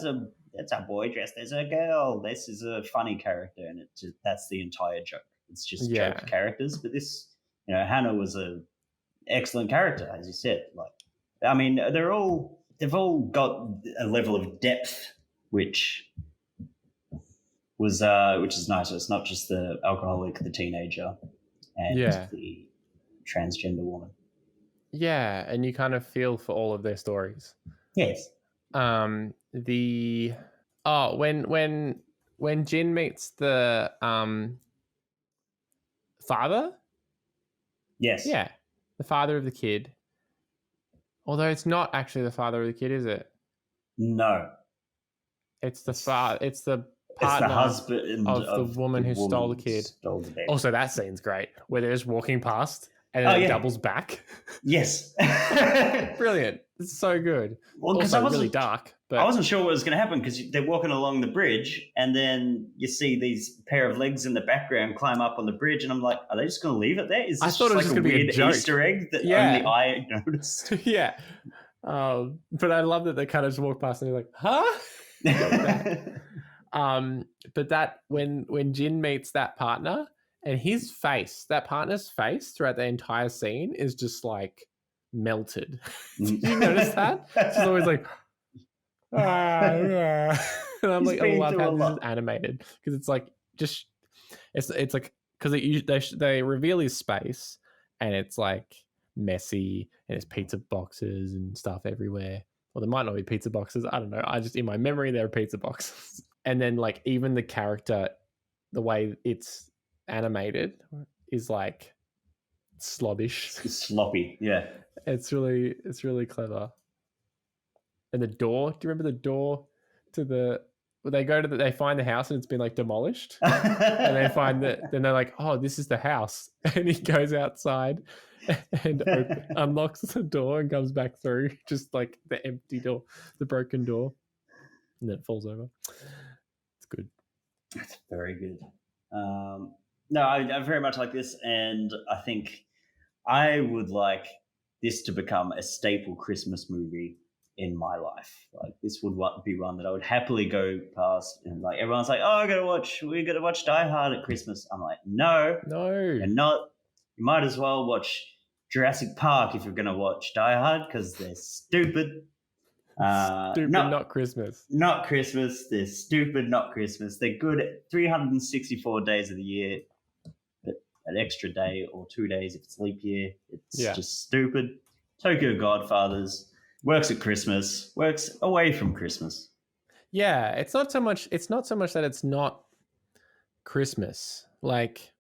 that's a boy dressed as a girl. This is a funny character, and that's the entire joke. It's just joke characters. But this, Hannah was a excellent character, as you said. Like, I mean, they've all got a level of depth which was which is nice. It's not just the alcoholic, the teenager, and the transgender woman. Yeah, and you kind of feel for all of their stories. Yes. When Jin meets the father. Yes. Yeah, the father of the kid. Although it's not actually the father of the kid, is it? No. It's the father. It's the partner. It's the husband of the woman who stole the kid. Stole the baby. Also, that scene's great, where they're just walking past and then it doubles back. Yes. Brilliant. It's so good. Well, also really dark. But I wasn't sure what was going to happen because they're walking along the bridge and then you see these pair of legs in the background climb up on the bridge and I'm like, are they just going to leave it there? Is this thought it was just just like a gonna be a weird joke. Easter egg that only I noticed? Yeah. But I love that they kind of just walk past and they're like, huh? But that when Jin meets that partner and his face, that partner's face throughout the entire scene is just like melted. Did you notice that? She's always like, and I'm like, I love how this is animated because it's like just it's like because they reveal his space and it's like messy and there's pizza boxes and stuff everywhere. Well, there might not be pizza boxes. I don't know. I just in my memory there are pizza boxes. And then like even the character, the way it's animated is like slobbish. It's sloppy, yeah. It's really clever. And the door, do you remember the door to the they find the house and it's been like demolished and they find that then they're like, oh, this is the house, and he goes outside and unlocks the door and comes back through just like the empty door, the broken door, and then it falls over. It's good. It's very good. No, I very much like this, and I think I would like this to become a staple Christmas movie in my life. Like this would be one that I would happily go past, and like everyone's we got to watch Die Hard at Christmas. I'm like, no, you're not. You might as well watch Jurassic Park if you're going to watch Die Hard because they're stupid. Not Christmas. Not Christmas. They're stupid, not Christmas. They're good 364 days of the year. But an extra day or 2 days if it's leap year, it's just stupid. Tokyo Godfathers works at Christmas, works away from Christmas. Yeah, it's not so much that it's not Christmas. Like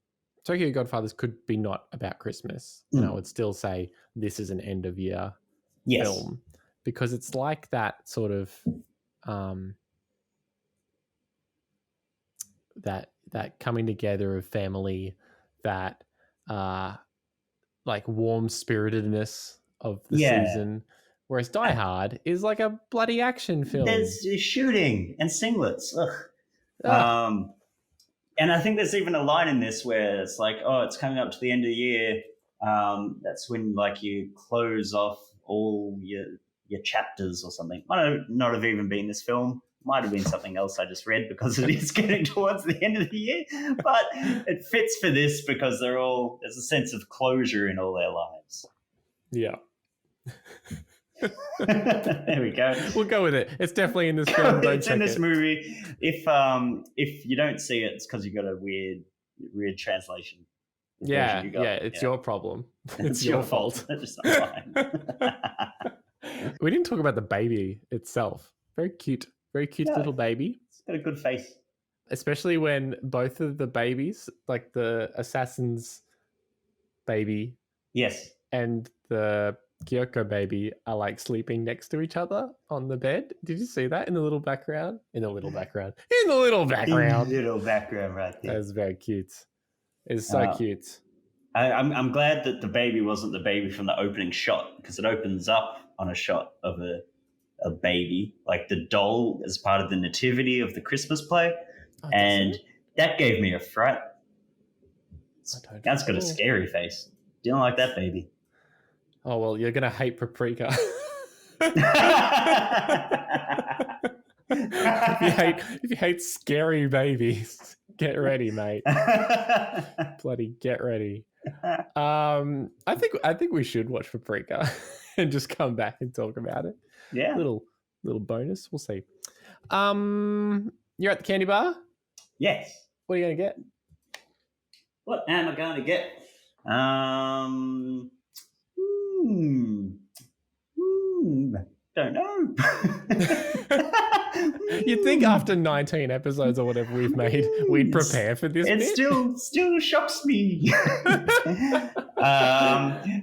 Tokyo Godfathers could be not about Christmas. And I would still say this is an end of year film. Because it's like that sort of that coming together of family, that like warm spiritedness of the season. Whereas Die Hard is like a bloody action film. There's shooting and singlets. Ugh. And I think there's even a line in this where it's like, oh, it's coming up to the end of the year. That's when like you close off all your chapters or something. Might not have even been this film. Might have been something else I just read because it is getting towards the end of the year. But it fits for this because there's a sense of closure in all their lives. Yeah. There we go. We'll go with it. It's definitely in this film. It's in this movie. If you don't see it, it's because you got a weird translation. Yeah, it's your problem. It's your fault. It's not mine. We didn't talk about the baby itself. Very cute little baby. It's got a good face. Especially when both of the babies, like the assassin's baby, yes, and the Kyoko baby, are like sleeping next to each other on the bed. Did you see that in the little background? In the little background right there. That was very cute. It's so cute. I'm glad that the baby wasn't the baby from the opening shot, because it opens up on a shot of a baby, like the doll as part of the nativity of the Christmas play. And that gave me a fright. That's got a scary face. Didn't like that baby. Oh, well, you're going to hate Paprika. If you hate scary babies, get ready, mate. Bloody get ready. I think we should watch Paprika and just come back and talk about it. Yeah. Little bonus. We'll see. You're at the candy bar? Yes. What are you going to get? What am I going to get? Don't know. You'd think after 19 episodes or whatever we've made, we'd prepare for this It bit. still shocks me.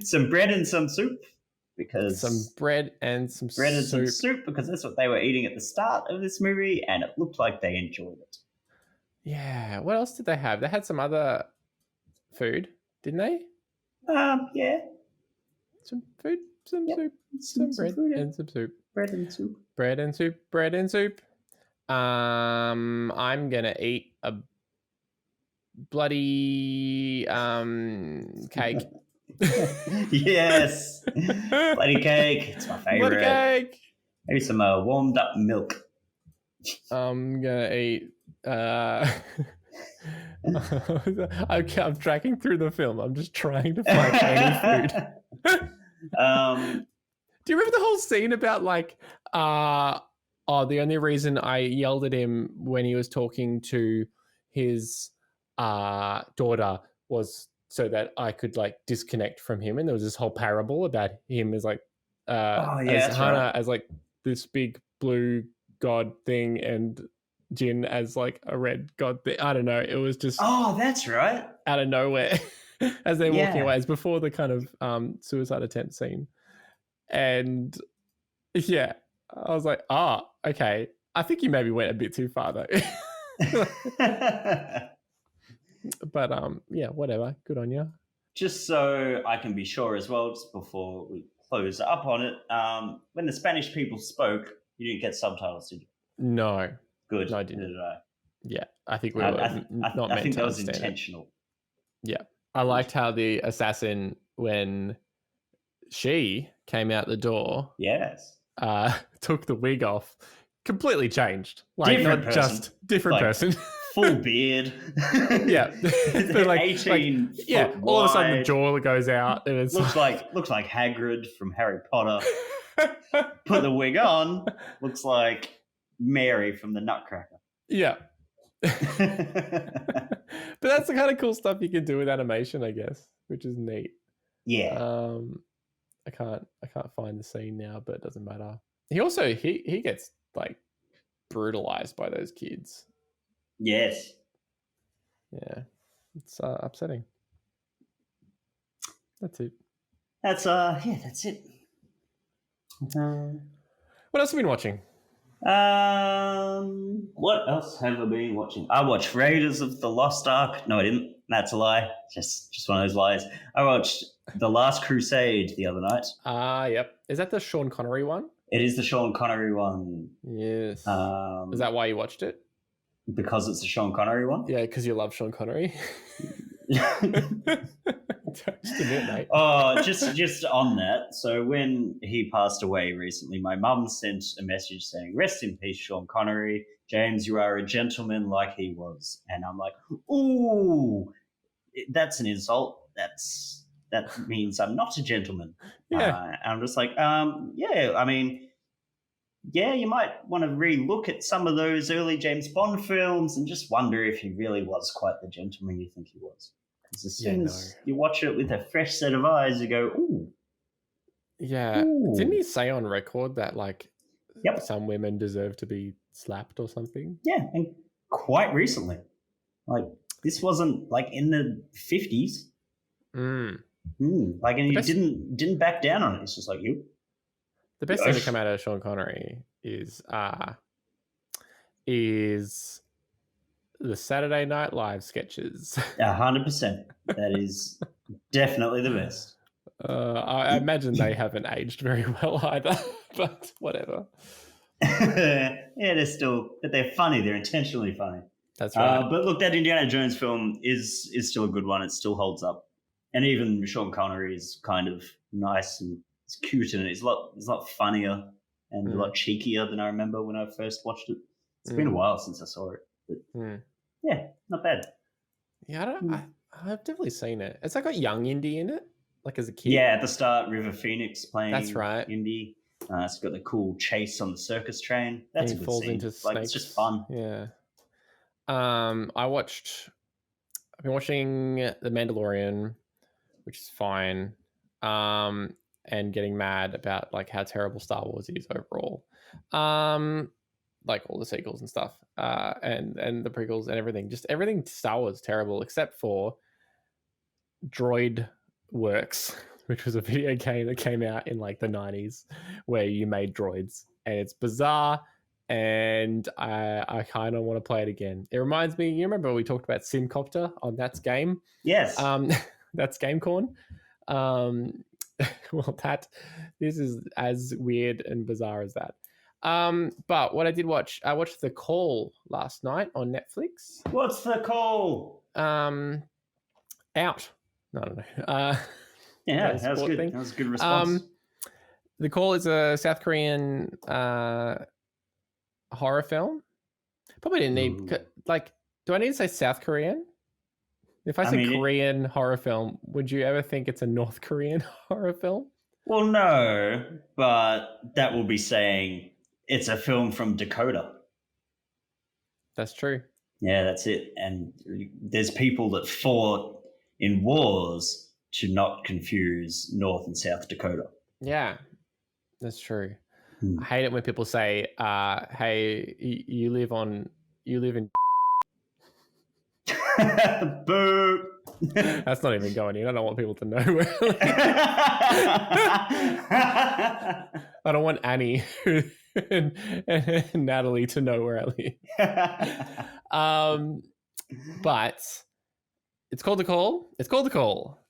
Some bread and some soup. Because some bread and some soup because that's what they were eating at the start of this movie, and it looked like they enjoyed it. Yeah. What else did they have? They had some other food, didn't they? Yeah. Some food, some soup, some bread and some soup. Bread and soup. Bread and soup. Bread and soup. I'm gonna eat a bloody cake. Yes, bloody cake. It's my favorite. Bloody cake. Maybe some warmed up milk. I'm gonna eat. I'm tracking through the film. I'm just trying to find any food. Do you remember the whole scene about like, the only reason I yelled at him when he was talking to his daughter was so that I could like disconnect from him, and there was this whole parable about him as like as Hana right. as like this big blue god thing, and Jin as like a red god thing. I don't know. It was just that's right, out of nowhere as they're walking away. It's before the kind of suicide attempt scene, and yeah, I was like, okay. I think you maybe went a bit too far though. But yeah, whatever. Good on you. Just so I can be sure as well, just before we close up on it, when the Spanish people spoke, you didn't get subtitles, did you? No. Good. No, I didn't. Did I? Yeah, I think we were not meant I think to that was understand intentional. It. Yeah, I liked how the assassin, when she came out the door, took the wig off, completely changed. Like different not person. Just different like, person. Full beard. Yeah. Like 18 foot yeah, all of a sudden the wide. jaw goes out and it's looks like Hagrid from Harry Potter. Put the wig on, looks like Mary from the Nutcracker. Yeah. But that's the kind of cool stuff you can do with animation, I guess, which is neat. Yeah. I can't find the scene now, but it doesn't matter. He also he gets like brutalized by those kids. Yes. Yeah. It's upsetting. That's it. That's it. What else have you been watching? What else have I been watching? I watched Raiders of the Lost Ark. No, I didn't. That's a lie. Just one of those lies. I watched The Last Crusade the other night. Yep. Is that the Sean Connery one? It is the Sean Connery one. Yes. Is that why you watched it? Because it's the Sean Connery one? Yeah, because you love Sean Connery. Just admit, mate. Just on that. So when he passed away recently, my mum sent a message saying, "Rest in peace, Sean Connery. James, you are a gentleman like he was." And I'm like, ooh, that's an insult. That means I'm not a gentleman. Yeah. I'm just like, yeah, I mean, yeah, you might want to re-look at some of those early James Bond films and just wonder if he really was quite the gentleman you think he was. Because as soon as you watch it with a fresh set of eyes, you go, ooh. Yeah. Ooh. Didn't he say on record that, like, some women deserve to be slapped or something? Yeah, and quite recently. Like, this wasn't, like, in the 50s. Like, and he didn't back down on it. It's just like, you. The best thing to come out of Sean Connery is the Saturday Night Live sketches. 100%. That is definitely the best. I imagine they haven't aged very well either, but whatever. Yeah, they're funny. They're intentionally funny. That's right. But look, that Indiana Jones film is still a good one. It still holds up. And even Sean Connery is kind of nice and it's cute, and it's a lot funnier and a lot cheekier than I remember when I first watched it. It's been a while since I saw it, but yeah, not bad. Yeah, I've definitely seen it. It's like got young Indy in it, like as a kid. Yeah, at the start, River Phoenix playing. That's right. Indy. It's got the cool chase on the circus train. That's a good falls scene. into like snakes. It's just fun. Yeah. I've been watching The Mandalorian, which is fine. And getting mad about like how terrible Star Wars is overall. Like all the sequels and stuff. And the prequels and everything. Just everything Star Wars is terrible except for Droid Works, which was a video game that came out in like the 90s where you made droids, and it's bizarre, and I kind of want to play it again. It reminds me, you remember we talked about Simcopter on That's Game? Yes. That's Game Corn. Well, this is as weird and bizarre as that. But what I did watch, I watched The Call last night on Netflix. What's The Call? Out. No, I don't know. Yeah, that was good. Thing. That was a good response. The Call is a South Korean horror film. Probably didn't need like. Do I need to say South Korean? If I say Korean horror film, would you ever think it's a North Korean horror film? Well, no, but that will be saying it's a film from Dakota. That's true. Yeah, that's it. And there's people that fought in wars to not confuse North and South Dakota. Yeah, that's true. I hate it when people say, hey, you live in... Boo! That's not even going in. I don't want people to know where I don't want Annie and Natalie to know where I live. But it's called The Call. It's called The Call.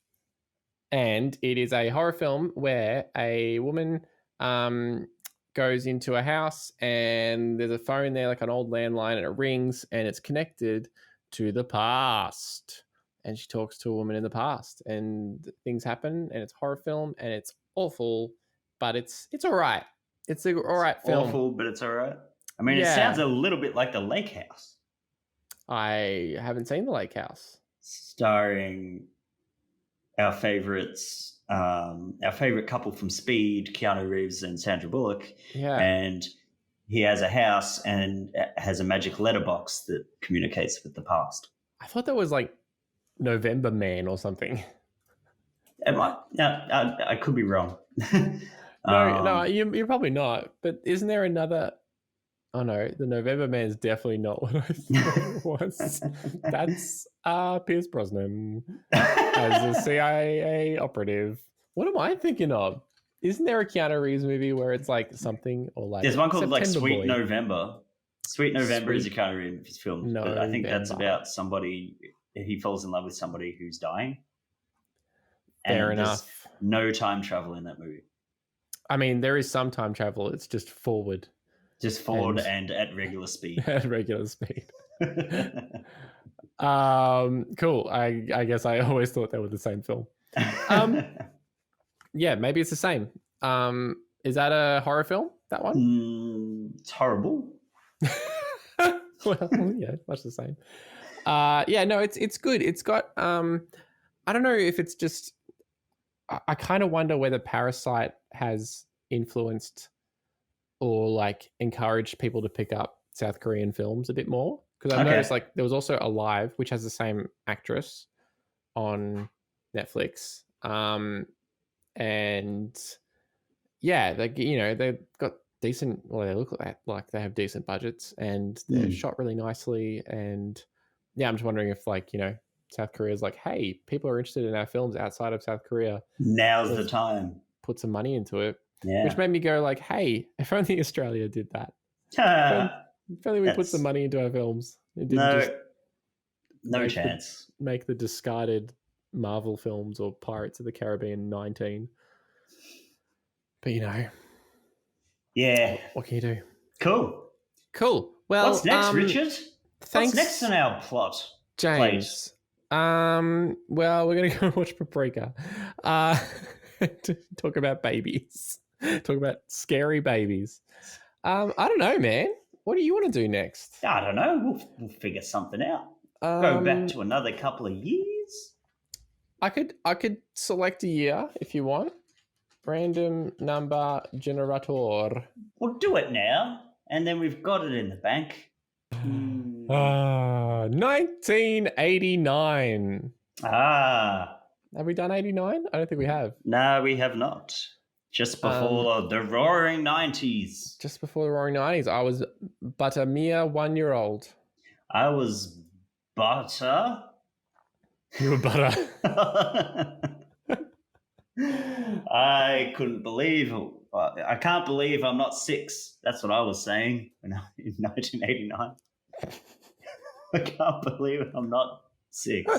And it is a horror film where a woman goes into a house and there's a phone there, like an old landline, and it rings and it's connected to the past. And she talks to a woman in the past and things happen, and it's a horror film and it's awful, but it's all right. It's an all right film. Awful, but it's all right. I mean, It sounds a little bit like The Lake House. I haven't seen The Lake House. Starring our favorites, our favorite couple from Speed, Keanu Reeves and Sandra Bullock. Yeah. And he has a house and has a magic letterbox that communicates with the past. I thought that was like November Man or something. I could be wrong. No, you're probably not. But isn't there another? Oh no, the November Man is definitely not what I thought it was. That's Pierce Brosnan as a CIA operative. What am I thinking of? Isn't there a Keanu Reeves movie where it's like something or like? There's one called September like Sweet Boy. November. Sweet November is a Keanu Reeves film. No, but I think that's about somebody. He falls in love with somebody who's dying. Fair enough. No time travel in that movie. I mean, there is some time travel. It's just forward. Just forward and at regular speed. At regular speed. Cool. I guess I always thought they were the same film. Yeah, maybe it's the same. Is that a horror film, that one? It's horrible. Well, yeah, much the same. Yeah, no, it's good. It's got I don't know if it's just I kind of wonder whether Parasite has influenced or like encouraged people to pick up South Korean films a bit more, because I've noticed like there was also Alive, which has the same actress on Netflix, and yeah, like they've got decent, well, they look like they have decent budgets and they're shot really nicely, and yeah, I'm just wondering if like South Korea is like, hey, people are interested in our films outside of South Korea. Now's the time. Put some money into it. Yeah. Which made me go like, hey, if only Australia did that. If only we put some money into our films. It didn't no chance. Make the discarded Marvel films or Pirates of the Caribbean 19. But yeah. What can you do? Cool. Well, what's next, Richard? Thanks. What's next in our plot, James? Well, we're gonna go watch Paprika. To talk about babies. Talk about scary babies. I don't know, man. What do you want to do next? I don't know. We'll figure something out. Go back to another couple of years. I could select a year if you want. Random number generator. We'll do it now, and then we've got it in the bank. 1989. Ah, Have we done 89? I don't think we have. no, we have not. Just before the roaring 90s. Just before the roaring 90s, I was but a mere 1 year old. I was butter. You were butter. I couldn't believe. I can't believe I'm not 6. That's what I was saying in 1989. I can't believe I'm not 6.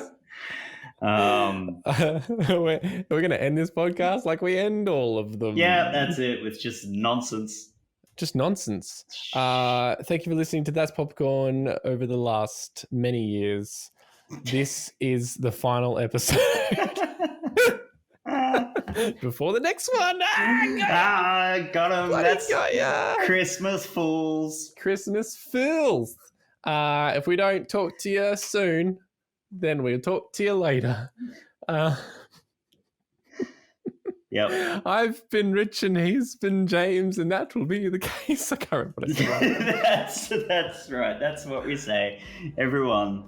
We're going to end this podcast like we end all of them. Yeah, that's it. With just nonsense. Just nonsense. Thank you for listening to That's Popcorn over the last many years. This is the final episode. Before the next one. Got him. That's got ya. Christmas fools. Christmas fools. If we don't talk to you soon, then we'll talk to you later. Yep. I've been Rich and he's been James, and that will be the case. I can't remember what I said. That's right. That's what we say, everyone.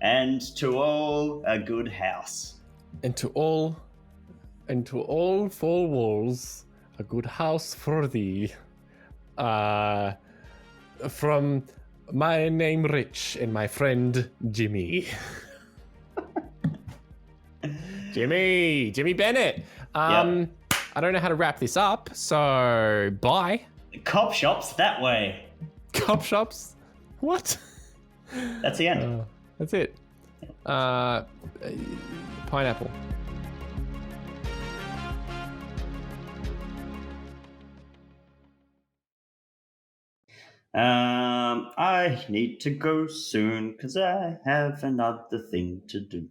And to all, a good house. And to all four walls, a good house for thee. From my name Rich and my friend Jimmy. Jimmy Bennett. Yep. I don't know how to wrap this up, so bye. Cop shops that way. Cop shops? What? That's the end. That's it. Pineapple. I need to go soon because I have another thing to do.